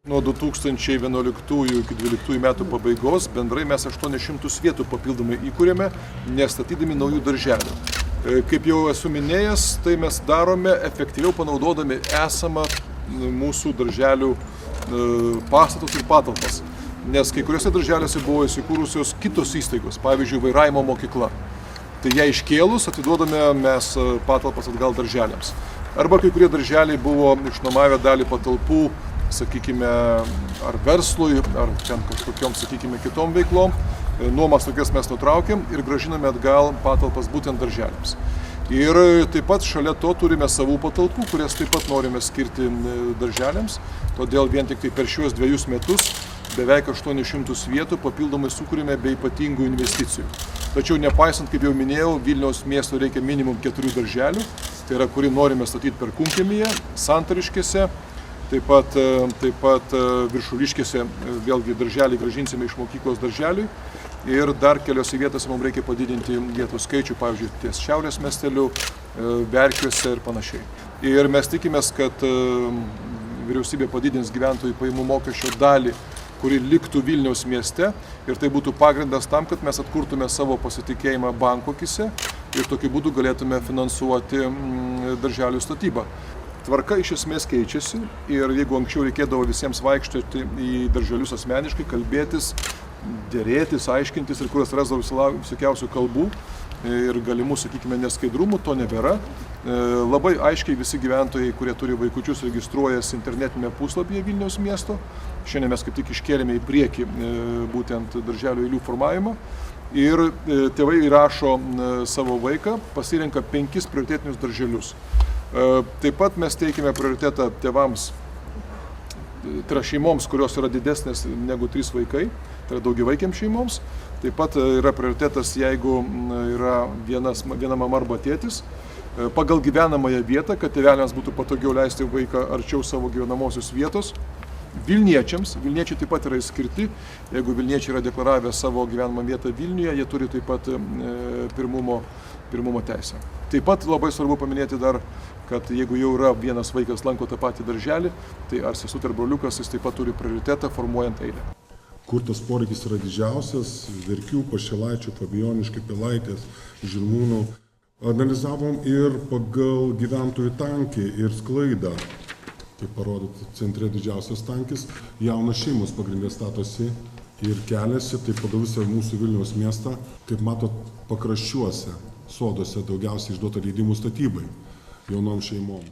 Nuo 2011 iki 2012 metų pabaigos bendrai mes 800 vietų papildomai įkūrėme, nestatydami naujų darželių. Kaip jau esu minėjęs, tai mes darome efektyviau panaudodami esamą mūsų darželių pastatus ir patalpas. Nes kai kuriuose darželiuose buvo įsikūrusios kitos įstaigos, pavyzdžiui, vairavimo mokykla. Tai ją iškėlus atiduodame mes patalpas atgal darželiams. Arba kai kurie darželiai buvo išnuomavę dalį patalpų, sakykime, ar verslui, ar ten kažkokiom, sakykime, kitom veiklom. Nuomas tokias mes nutraukėm ir grąžiname atgal patalpas būtent darželiams. Ir taip pat šalia to turime savų patalpų, kurias taip pat norime skirti darželiams. Todėl vien tik tai per šiuos 2 metus beveik 800 vietų papildomai sukūrėme be ypatingų investicijų. Tačiau nepaisant, kaip jau minėjau, Vilniaus miesto reikia minimum 4 darželių, tai yra, kurį norime statyti Perkūnkiemyje, Santariškėse, taip pat Viršuliškėse, vėlgi darželį gražinsime iš mokyklos darželiui. Ir dar keliose vietose mums reikia padidinti vietų skaičių, pavyzdžiui, ties Šiaurės miesteliu, Verkiuose ir panašiai. Ir mes tikimės, kad vyriausybė padidins gyventojų pajamų mokesčio dalį, kuri liktų Vilniaus mieste, ir tai būtų pagrindas tam, kad mes atkurtume savo pasitikėjimą banko akyse ir tokiu būdu galėtume finansuoti darželių statybą. Tvarka iš esmės keičiasi ir jeigu anksčiau reikėdavo visiems vaikščioti į darželius asmeniškai, kalbėtis, dėrėtis, aiškintis ir kurios rasdavo visokiausių kalbų ir galimų, sakykime, neskaidrumų, to nebėra. Labai aiškiai visi gyventojai, kurie turi vaikučius, registruojasi internetinėme puslapyje Vilniaus miesto. Šiandien mes kaip tik iškėlėme į priekį būtent darželių eilių formavimą. Ir tėvai įrašo savo vaiką, pasirenka 5 prioritetinius darželius. Taip pat mes teikime prioritetą tėvams, tai yra šeimoms, kurios yra didesnės negu 3 vaikai, tai yra daugiavaikėms šeimoms. Taip pat yra prioritetas, jeigu yra viena mama arba tėtis, pagal gyvenamąją vietą, kad tėveliams būtų patogiau leisti vaiką arčiau savo gyvenamosios vietos. Vilniečiai taip pat yra išskirti. Jeigu Vilniečiai yra deklaravę savo gyvenamą vietą Vilniuje, jie turi taip pat pirmumo teisę. Taip pat labai svarbu paminėti dar, kad jeigu jau yra vienas vaikas lanko tą patį darželį, tai ar sesutė ar broliukas, jis taip pat turi prioritetą formuojant eilę. Kur tas poreikis yra didžiausias, Verkių, Pašilaičių, Fabijoniškių, Pilaitės, Žirmūnų. Analizavom ir pagal gyventojų tankį ir sklaidą. Kaip parodyti, centre didžiausias tankis, jaunos šeimos pagrindė statosi ir keliasi, tai pagal visą mūsų Vilniaus miestą, kaip matot, pakraščiuose, soduose daugiausiai išduota leidimų statybai jaunom šeimom.